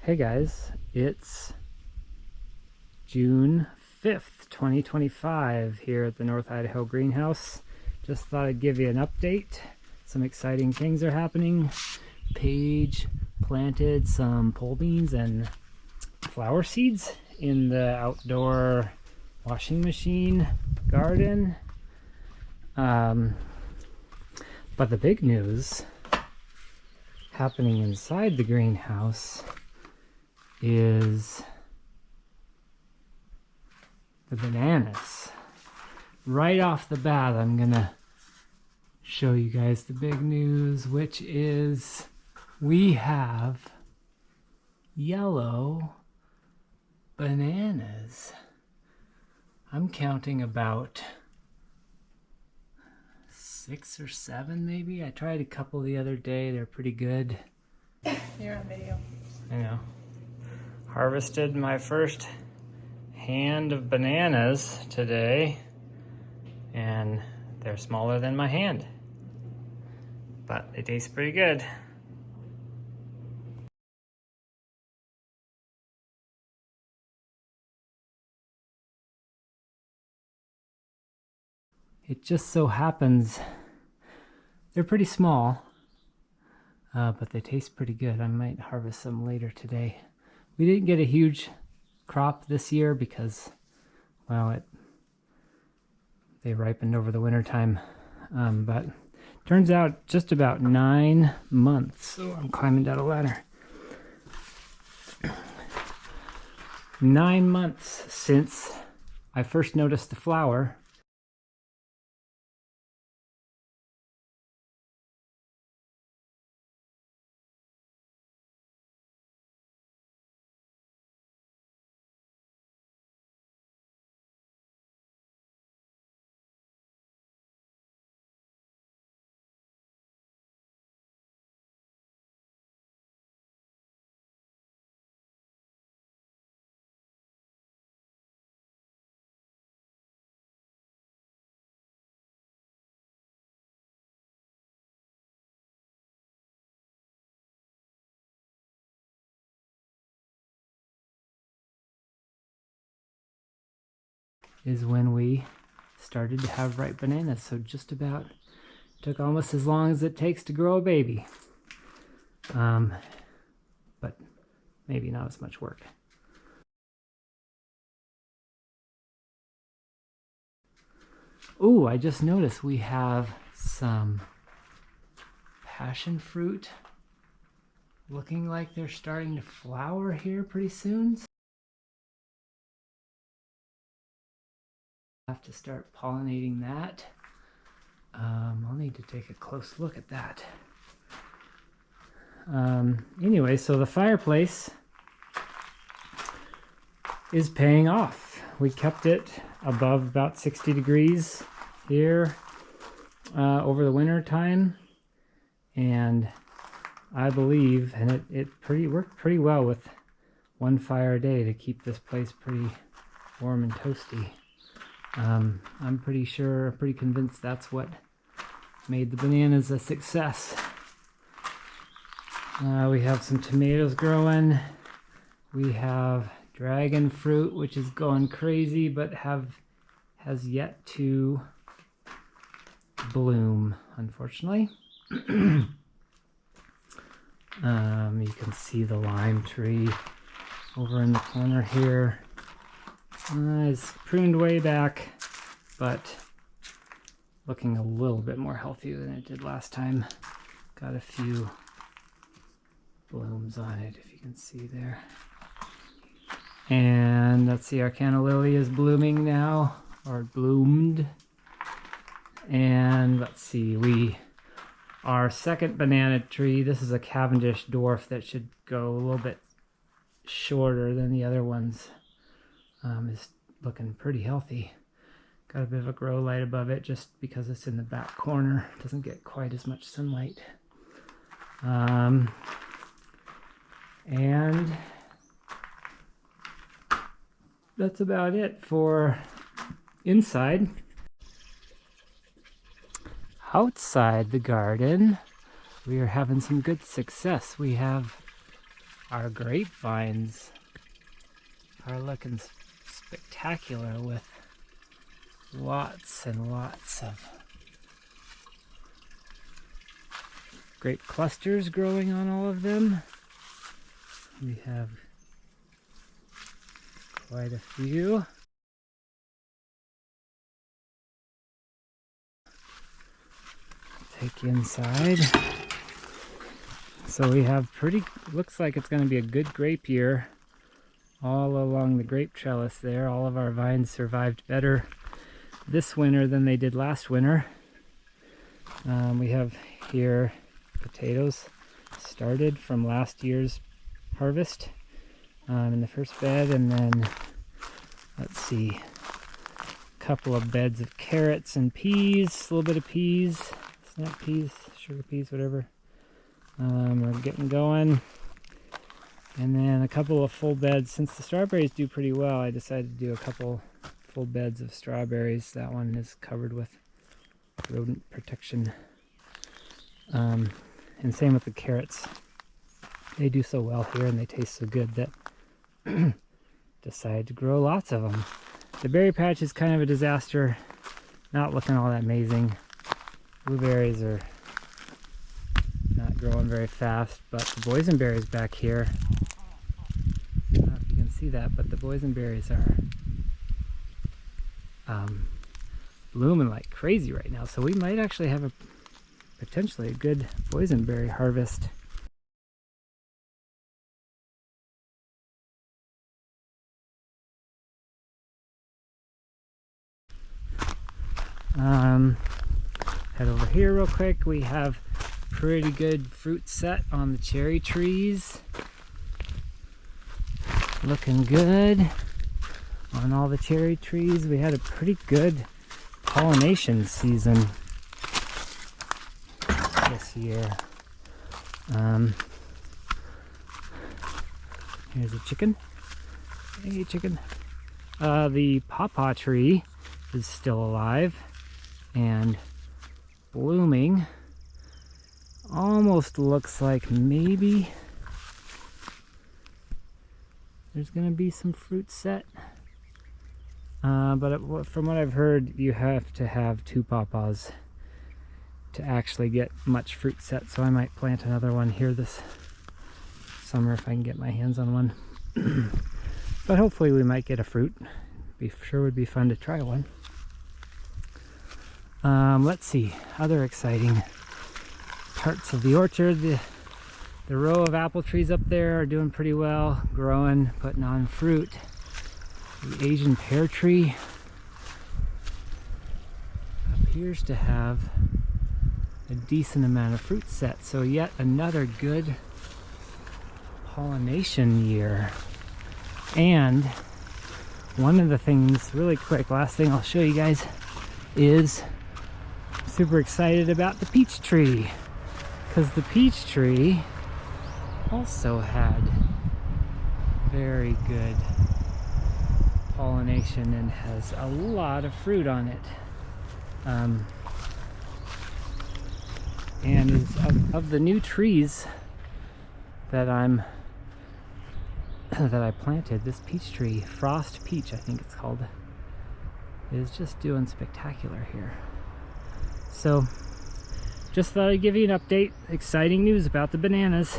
Hey guys, it's June 5th, 2025 here at the North Idaho greenhouse. Just thought I'd give you an update. Some exciting things are happening. Paige planted some pole beans and flower seeds in the outdoor washing machine garden. But the big news happening inside the greenhouse is the bananas. Right off the bat, I'm gonna show you guys the big news, which is we have yellow bananas. I'm counting about 6 or 7 maybe. I tried a couple the other day. They're pretty good. You're on video. I know. Harvested my first hand of bananas today, and they're smaller than my hand, but they taste pretty good. It just so happens they're pretty small, but they taste pretty good. I might harvest some later today. We didn't get a huge crop this year because, well, they ripened over the winter time, but turns out just about 9 months. Oh, I'm climbing down a ladder. 9 months since I first noticed the flower. Is when we started to have ripe bananas. So just about took almost as long as it takes to grow a baby, but maybe not as much work. Ooh, I just noticed we have some passion fruit looking like they're starting to flower here pretty soon. Have to start pollinating that. I'll need to take a close look at that. Anyway, so the fireplace is paying off. We kept it above about 60 degrees here over the winter time, and I believe, and it worked pretty well with one fire a day to keep this place pretty warm and toasty. I'm pretty convinced that's what made the bananas a success. We have some tomatoes growing. We have dragon fruit, which is going crazy, but has yet to bloom, unfortunately. You can see the lime tree over in the corner here. It's pruned way back, but looking a little bit more healthy than it did last time. Got a few blooms on it, if you can see there. And let's see, our canna lily is blooming now, or bloomed. And let's see, our second banana tree, this is a Cavendish dwarf that should go a little bit shorter than the other ones. Is looking pretty healthy. Got a bit of a grow light above it just because it's in the back corner. It doesn't get quite as much sunlight. And that's about it for inside. Outside the garden, we are having some good success. We have our grapevines are looking spectacular with lots and lots of grape clusters growing on all of them. We have quite a few. Take you inside. So we have looks like it's going to be a good grape year all along the grape trellis there. All of our vines survived better this winter than they did last winter. We have here potatoes started from last year's harvest in the first bed, and then let's see, a couple of beds of carrots and peas, a little bit of peas, snap peas, sugar peas, whatever. We're getting going. And then a couple of full beds. Since the strawberries do pretty well, I decided to do a couple full beds of strawberries. That one is covered with rodent protection. And same with the carrots. They do so well here and they taste so good that decided to grow lots of them. The berry patch is kind of a disaster. Not looking all that amazing. Blueberries are not growing very fast, but the boysenberries back here, I don't know if you can see that, but the boysenberries are blooming like crazy right now. So we might actually have potentially a good boysenberry harvest. Head over here real quick. We have pretty good fruit set on the cherry trees. Looking good on all the cherry trees. We had a pretty good pollination season this year. Here's a chicken. Hey, chicken. The pawpaw tree is still alive and blooming. Almost looks like maybe there's gonna be some fruit set, but from what I've heard, you have to have 2 pawpaws to actually get much fruit set. So I might plant another one here this summer if I can get my hands on one. But hopefully we might get a fruit. Sure would be fun to try one. Let's see, other exciting parts of the orchard. The row of apple trees up there are doing pretty well, growing, putting on fruit. The Asian pear tree appears to have a decent amount of fruit set, so yet another good pollination year. And one of the things, really quick, last thing I'll show you guys is I'm super excited about the peach tree, because the peach tree also had very good pollination and has a lot of fruit on it. And is of the new trees that I planted, this peach tree, Frost Peach I think it's called, is just doing spectacular here. So just thought I'd give you an update. Exciting news about the bananas.